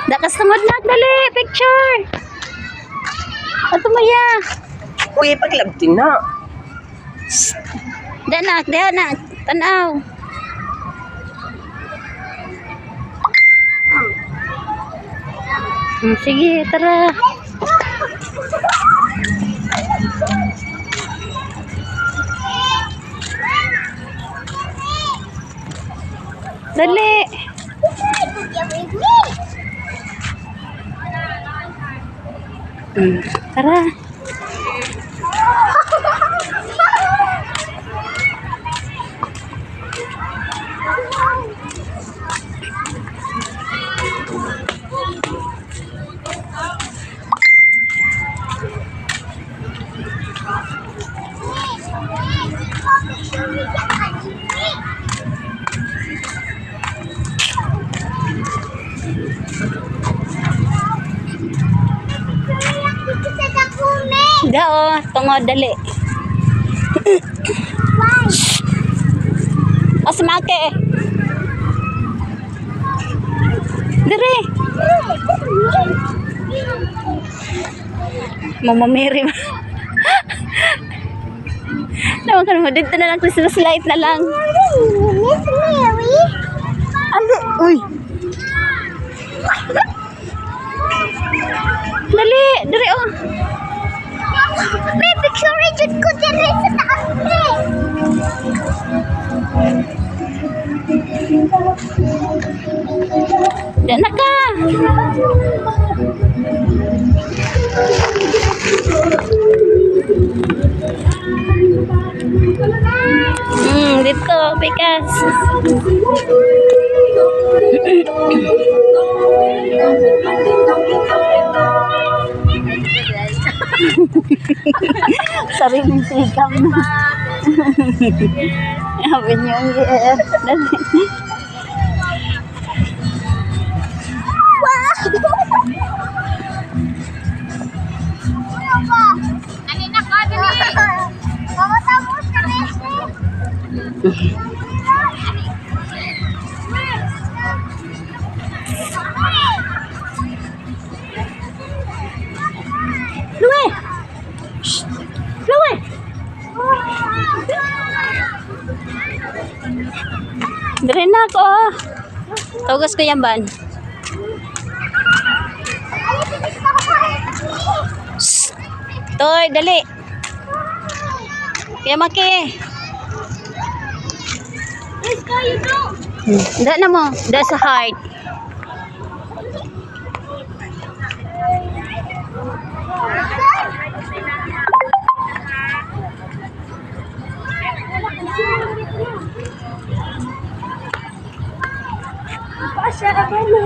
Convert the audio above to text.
Dakas tungod na, dali, picture. Ato mo ya. Uy, paglabting na. Dana, tanaw. Sige, tara. Dali. Tara. Dao, tungod dali. Asmake. Dire. Mamamiri. Naman ka naman, dito na lang, Christmas light na lang. Miss Mary? Andi, uy. Dali, dire oh. May picture rin ko dyan sa taas eh. Dana ka. Dito, pikas. Sariling sikap na. Sabi niyo, yeah. Luwe! Luwe! Dari na ako. Tugas ko yan ban. Toy, dali. Kaya maki. Let's go, you go. Da na mo. Da sa heart. Pasya ako na.